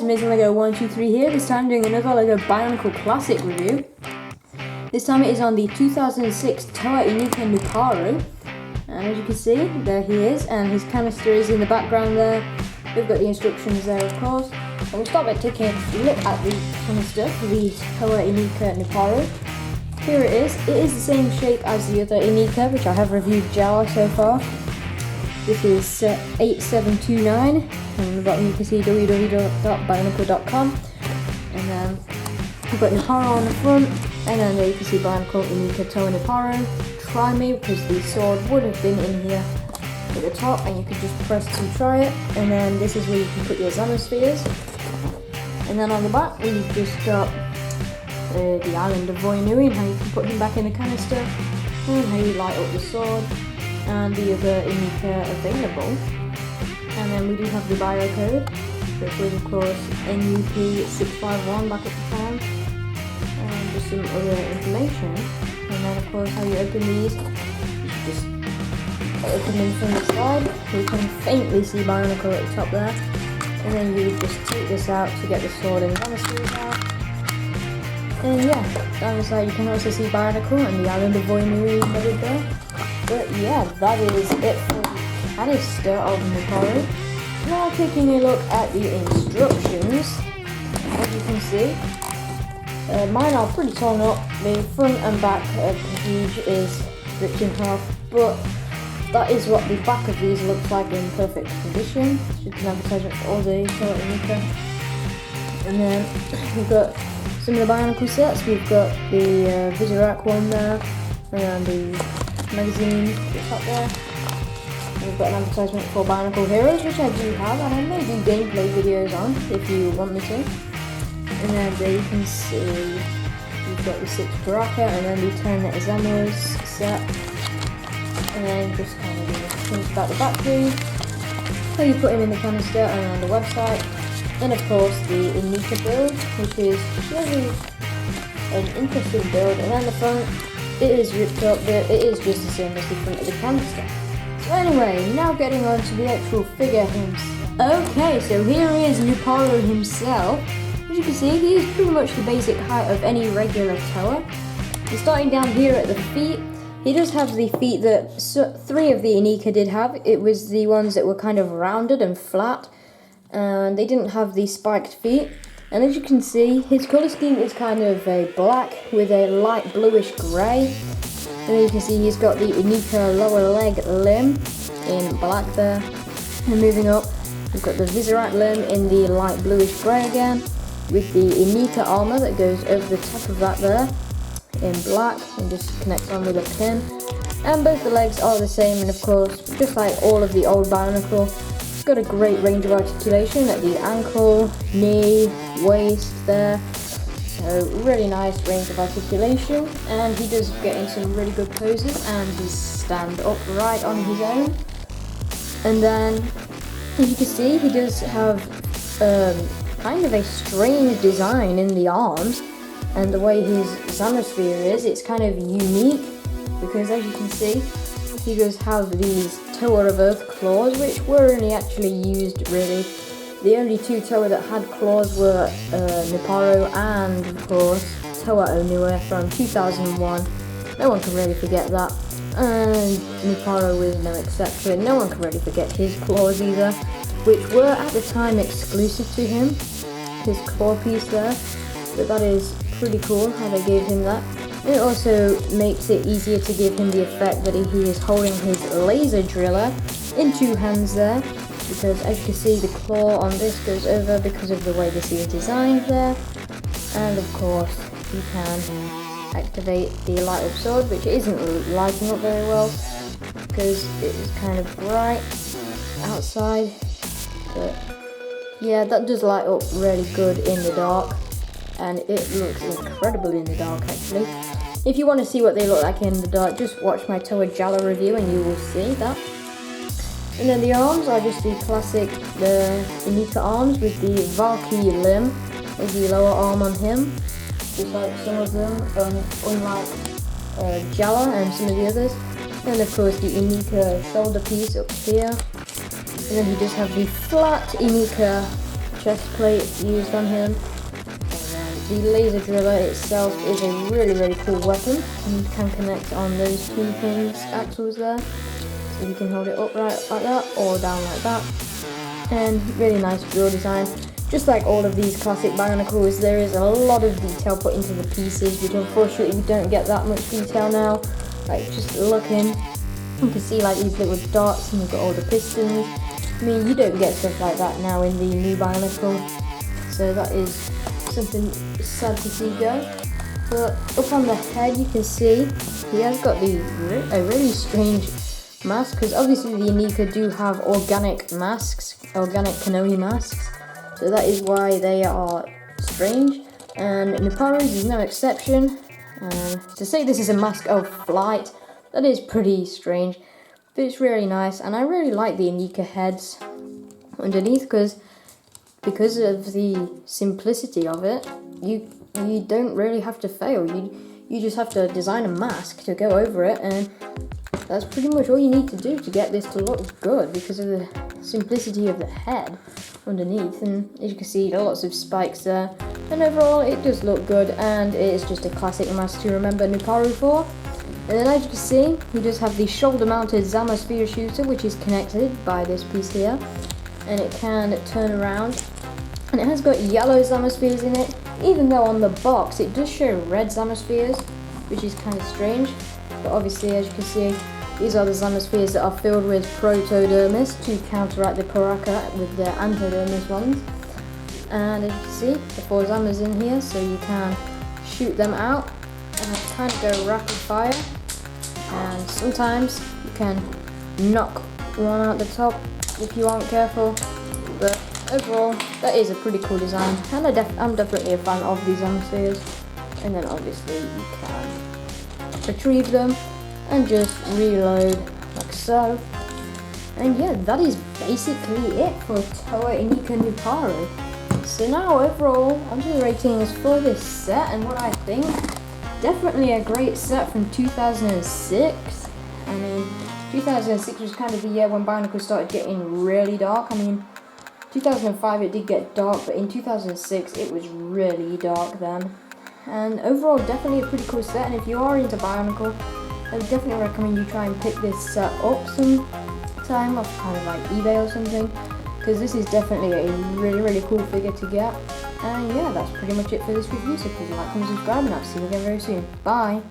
Amazing Lego 123 here, this time doing another Lego BIONICLE Classic review. This time it is on the 2006 Toa Inika Nuparu. And as you can see, there he is, and his canister is in the background there. We've got the instructions there, of course. And we'll start by taking a look at the canister for the Toa Inika Nuparu. Here it is. It is the same shape as the other Inika, which I have reviewed Jala so far. This is 8729, and on the bottom you can see www.bionicle.com. And then we've got Nuparu on the front, and then there you can see BIONICLE Inika Toa Nuparu. Try me, because the sword would have been in here at the top, and you could just press to try it. And then this is where you can put your Xanospheres. And then on the back we've just got the island of Voinui, and how you can put him back in the canister, and how you light up the sword, and the other Inika available. And then we do have the bio code, which was of course NUP651 back at the time, and just some other information. And then of course how you open these, you just open them from the side. We can faintly see BIONICLE at the top there, and then you would just take this out to get the sword and Xanospheres out. And yeah, down the side you can also see BIONICLE and the island of Voinui embedded there. But yeah, that is it for the canister of Nuparu. Now taking a look at the instructions, as you can see, mine are pretty torn up. The front and back of the page is ripped in half, but that is what the back of these looks like in perfect condition. Just an advertisement for all the Toa Inika. And then we've got some of the BIONICLE sets. We've got the Vizirac one there, and the magazine just up there. And we've got an advertisement for BIONICLE Heroes, which I do have, and I may do gameplay videos on if you want me to. And then there you can see we've got the 6 Baraka and then the 10 Xamos set. And then just kind of things about the battery, how you put him in the canister, and on the website. And of course the Inika build, which is really an interesting build. And then the front, it is ripped up, but it is just the same as the front of the canister. So anyway, now getting on to the actual figure himself. Okay, so here is Nuparu himself. As you can see, he is pretty much the basic height of any regular Toa. And starting down here at the feet, he does have the feet that 3 of the Inika did have. It was the ones that were kind of rounded and flat, and they didn't have the spiked feet. And as you can see, his colour scheme is kind of a black with a light bluish grey. And then you can see he's got the Inika lower leg limb in black there. And moving up, we've got the Vizirac limb in the light bluish grey again, with the Inika armour that goes over the top of that there in black and just connects on with a pin. And both the legs are the same, and of course, just like all of the old BIONICLE, it's got a great range of articulation at the ankle, knee, waist there. So really nice range of articulation, and he does get in some really good poses, and he stand upright on his own. And then, as you can see, he does have kind of a strange design in the arms, and the way his Xanosphere is, it's kind of unique, because as you can see, he does have these Toa of Earth claws, which were only actually used really. The only 2 Toa that had claws were Nuparu and of course Toa Onua from 2001. No one can really forget that, and Nuparu is no exception. No one can really forget his claws either, which were at the time exclusive to him, his claw piece there. But that is pretty cool how they gave him that. And it also makes it easier to give him the effect that he is holding his laser driller in 2 hands there, because as you can see, the claw on this goes over because of the way this is designed there. And of course you can activate the light up sword, which isn't lighting up very well because it is kind of bright outside, but yeah, that does light up really good in the dark, and it looks incredible in the dark actually. If you want to see what they look like in the dark, just watch my Toa Jala review and you will see that. And then the arms are just the classic Inika arms with the Valky limb as the lower arm on him, just like some of them, unlike Jala and some of the others. And of course the Inika shoulder piece up here. And then he does have the flat Inika chest plate used on him. And the laser driller itself is a really cool weapon, and you can connect on those twin pins axles there. So you can hold it upright like that or down like that. And really nice drill design. Just like all of these classic Bionicles, there is a lot of detail put into the pieces, which unfortunately we don't get that much detail now. Like just looking, you can see like these little dots, and you've got all the pistons. I mean, you don't get stuff like that now in the new Bionicle, so that is something sad to see go. But up on the head, you can see he has got a really strange mask, because obviously the Inika do have organic masks, organic Kanohi masks. So that is why they are strange, and Nuparu's is no exception. And to say this is a mask of flight, that is pretty strange, but it's really nice, and I really like the Inika heads underneath because of the simplicity of it. You don't really have to fail. You just have to design a mask to go over it, and that's pretty much all you need to do to get this to look good because of the simplicity of the head underneath. And as you can see, there are lots of spikes there, and overall it does look good, and it is just a classic mask to remember Nuparu for. And then as you can see, he does have the shoulder mounted Zama sphere shooter, which is connected by this piece here, and it can turn around, and it has got yellow Zama spheres in it, even though on the box it does show red Zama spheres, which is kind of strange. But obviously, as you can see, these are the Zama spheres that are filled with protodermis to counteract the Paraka with the antodermis ones. And as you can see, the 4 Zamas in here, so you can shoot them out and kind of go rapid fire. And sometimes you can knock one out the top if you aren't careful. But overall, that is a pretty cool design, and I'm definitely a fan of these Zama spheres. And then obviously you can retrieve them and just reload like so. And yeah, that is basically it for Toa Inika Nuparu. So now overall, onto the ratings for this set and what I think. Definitely a great set from 2006. I mean, 2006 was kind of the year when Bionicle started getting really dark. I mean, 2005 it did get dark, but in 2006 it was really dark then. And overall, definitely a pretty cool set, and if you are into Bionicle, I would definitely recommend you try and pick this set up sometime off kind of like eBay or something, because this is definitely a really cool figure to get. And yeah, that's pretty much it for this review, so please like, comment, subscribe, and I'll see you again very soon. Bye!